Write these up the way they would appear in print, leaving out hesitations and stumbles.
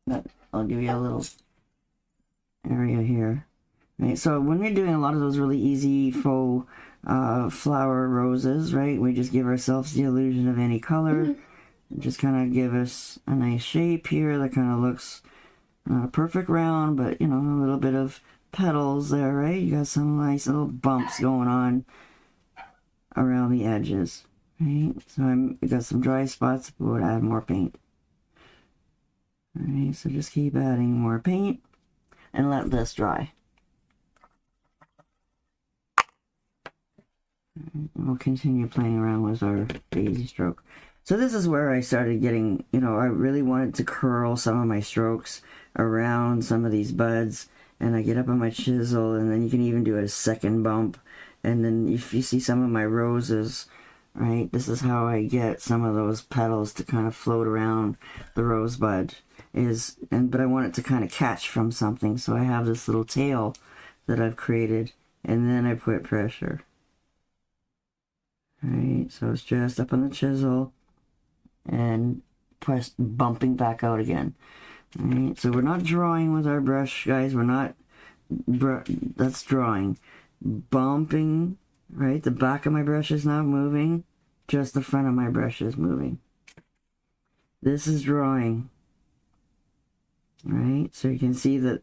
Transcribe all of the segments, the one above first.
but I'll give you a little area here. Right, so when we're doing a lot of those really easy faux flower roses, right, we just give ourselves the illusion of any color. Just kind of give us a nice shape here that kind of looks not a perfect round, but, you know, a little bit of petals there, right? You got some nice little bumps going on around the edges, right? So I got some dry spots, but we'll add more paint. All right, so just keep adding more paint and let this dry. We'll continue playing around with our daisy stroke. So this is where I started getting, you know, I really wanted to curl some of my strokes around some of these buds, and I get up on my chisel, and then you can even do a second bump. And then if you see some of my roses, right, this is how I get some of those petals to kind of float around the rosebud. But I want it to kind of catch from something, so I have this little tail that I've created, and then I put pressure. Right, so it's just up on the chisel and bumping back out again. Right, so we're not drawing with our brush, guys. We're not, that's drawing. Bumping, right? The back of my brush is not moving, just the front of my brush is moving. This is drawing. Right, so you can see that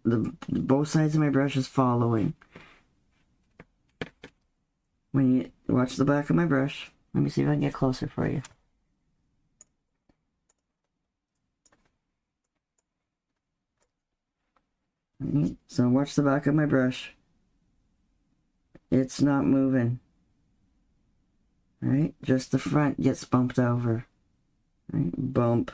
both sides of my brush is following. When you watch the back of my brush, let me see if I can get closer for you. Right, so watch the back of my brush. It's not moving. Right, just the front gets bumped over. Right, bump.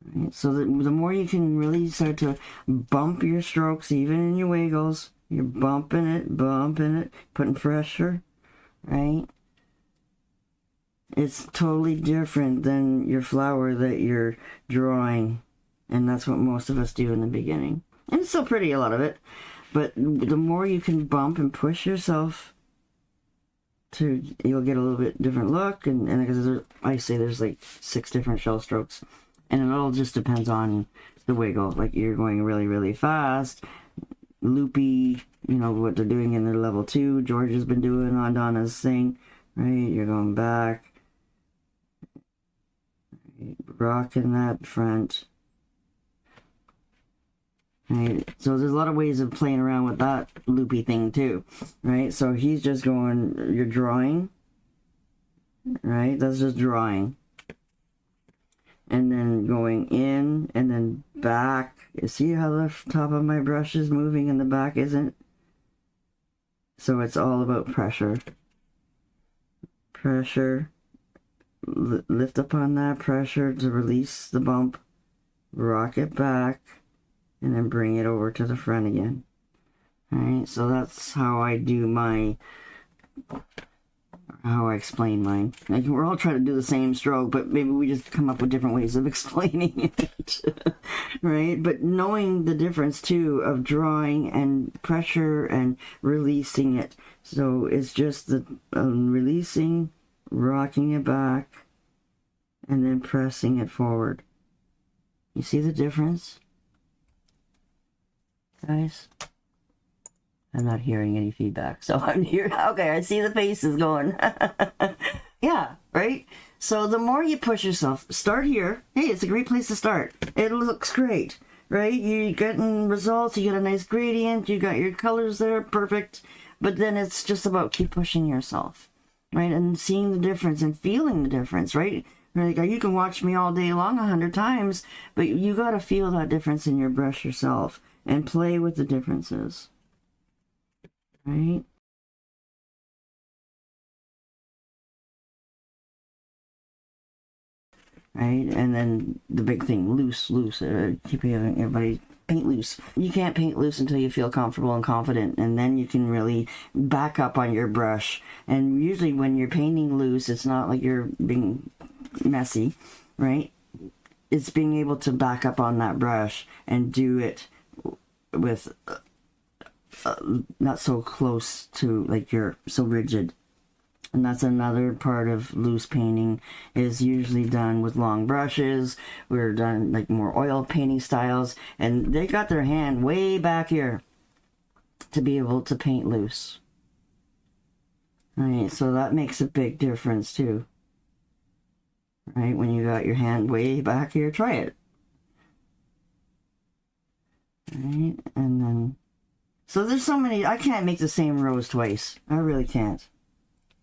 Right, so the more you can really start to bump your strokes, even in your wiggles, you're bumping it, putting pressure, right? It's totally different than your flower that you're drawing, and that's what most of us do in the beginning. And it's still pretty, a lot of it, but the more you can bump and push yourself you'll get a little bit different look, and because I say there's like 6 different shell strokes. And it all just depends on the wiggle. Like you're going really, really fast, loopy, you know, what they're doing in their level 2. George has been doing on Donna's thing, right? You're going back, rocking that front. Right? So there's a lot of ways of playing around with that loopy thing too, right? So he's just going, you're drawing, right? That's just drawing. And then going in and then back. You see how the top of my brush is moving and the back isn't? So it's all about pressure. Pressure. Lift upon that pressure to release the bump. Rock it back. And then bring it over to the front again. Alright, so that's how I do how I explain mine. Like, we're all trying to do the same stroke, but maybe we just come up with different ways of explaining it, right? But knowing the difference, too, of drawing and pressure and releasing it. So it's just the releasing, rocking it back, and then pressing it forward. You see the difference, guys? I'm not hearing any feedback, so I'm here. Okay, I see the faces going. Yeah, right? So the more you push yourself, start here. Hey, it's a great place to start. It looks great, right? You're getting results, you get a nice gradient, you got your colors there, perfect. But then it's just about keep pushing yourself, right? And seeing the difference and feeling the difference, right? Like, you can watch me all day long 100 times, but you got to feel that difference in your brush yourself and play with the differences. Right? Right? And then the big thing, loose. Keep everybody paint loose. You can't paint loose until you feel comfortable and confident, and then you can really back up on your brush. And usually when you're painting loose, it's not like you're being messy, right? It's being able to back up on that brush and do it with not so close to, like, you're so rigid. And that's another part of loose painting, is usually done with long brushes. We're done like more oil painting styles, and they got their hand way back here to be able to paint loose. Right, so that makes a big difference too. Right, when you got your hand way back here, try it. Right, and then, so there's so many, I can't make the same rose twice. I really can't.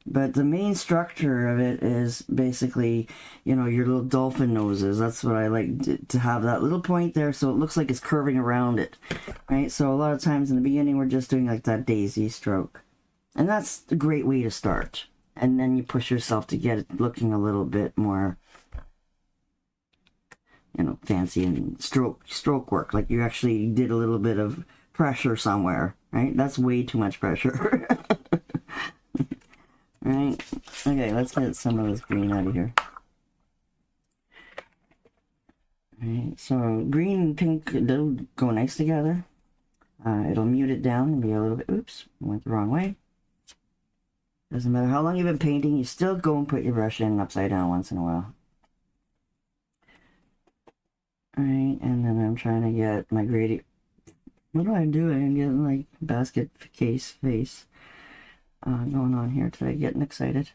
But the main structure of it is basically, you know, your little dolphin noses. That's what I like to have, that little point there, so it looks like it's curving around it. Right, so a lot of times in the beginning we're just doing like that daisy stroke. And that's a great way to start. And then you push yourself to get it looking a little bit more, you know, fancy and stroke work. Like you actually did a little bit of pressure somewhere, right? That's way too much pressure. Right? Okay, let's get some of this green out of here. Right, so green and pink, they'll go nice together. It'll mute it down and be a little bit, oops, went the wrong way. Doesn't matter how long you've been painting, you still go and put your brush in upside down once in a while. Alright, and then I'm trying to get my gradient. What do I do? I'm getting like basket case face going on here today, getting excited.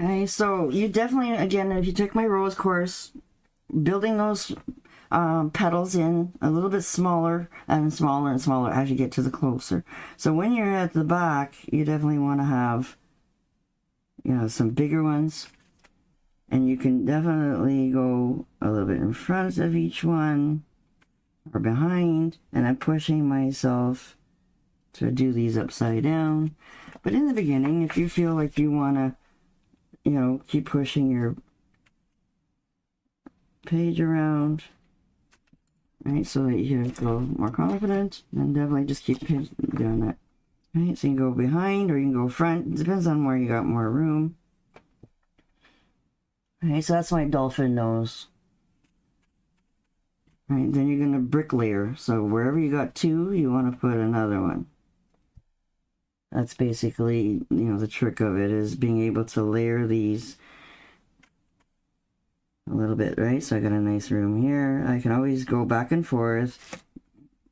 Okay, so you definitely, again, if you took my rose course, building those petals in a little bit smaller and smaller and smaller as you get to the closer. So when you're at the back, you definitely want to have, you know, some bigger ones, and you can definitely go a little bit in front of each one or behind, and I'm pushing myself to do these upside down. But in the beginning, if you feel like you want to, you know, keep pushing your page around, right, so that you feel more confident, and definitely just keep doing that. Right, so you can go behind or you can go front. It depends on where you got more room. Right, so that's my dolphin nose. Right, then you're going to brick layer. So wherever you got two, you want to put another one. That's basically, you know, the trick of it, is being able to layer these a little bit, right? So I got a nice room here. I can always go back and forth,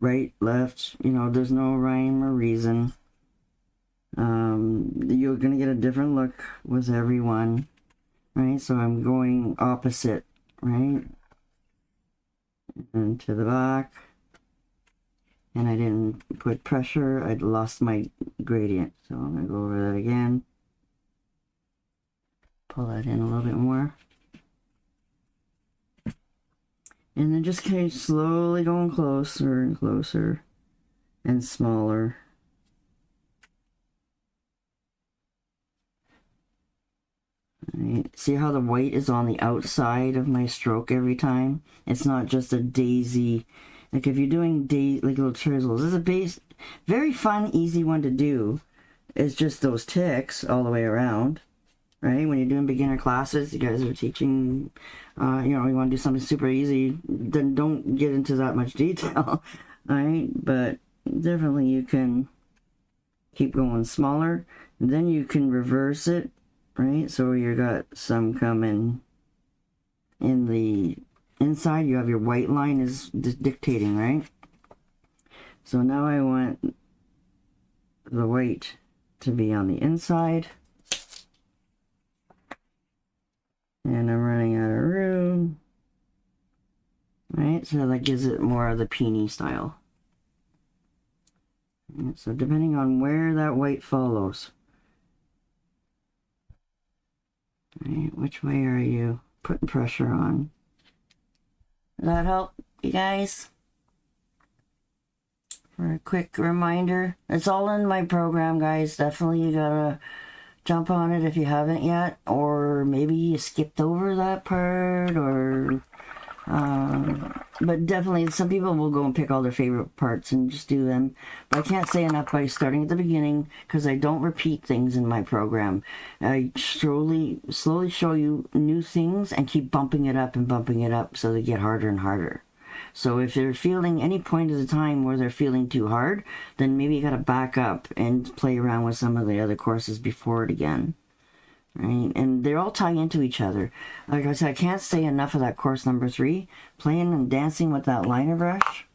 right, left, you know, there's no rhyme or reason. You're gonna get a different look with every one, right? So I'm going opposite, right? And to the back. And I didn't put pressure, I'd lost my gradient. So I'm gonna go over that again. Pull that in a little bit more. And then just kind of slowly going closer and closer and smaller. Right. See how the white is on the outside of my stroke every time? It's not just a daisy. Like if you're doing like little chisels, this is a base, very fun, easy one to do. It's just those ticks all the way around. Right? When you're doing beginner classes, you guys are teaching, you know, you want to do something super easy, then don't get into that much detail, right? But definitely you can keep going smaller, and then you can reverse it, right? So you got some coming in the inside, you have your white line is dictating, right? So now I want the white to be on the inside. And I'm running out of room. Right, so that gives it more of the peony style. And so depending on where that white follows. Right, which way are you putting pressure on? Does that help, you guys? For a quick reminder, it's all in my program, guys. Definitely you gotta jump on it if you haven't yet, or maybe you skipped over that part, or but definitely some people will go and pick all their favorite parts and just do them. But I can't say enough by starting at the beginning, because I don't repeat things in my program. I slowly show you new things and keep bumping it up and bumping it up so they get harder and harder. So if they're feeling any point of the time where they're feeling too hard, then maybe you got to back up and play around with some of the other courses before it again. Right? And they're all tied into each other. Like I said, I can't say enough of that course number 3. Playing and dancing with that liner brush.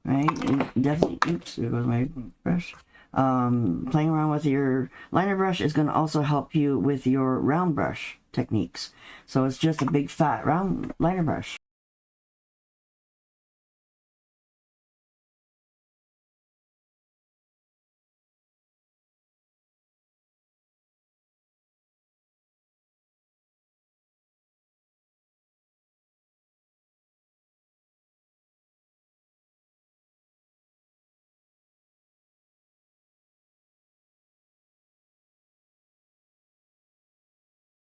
Right? And definitely, oops, there goes my brush. Playing around with your liner brush is going to also help you with your round brush techniques. So it's just a big fat round liner brush.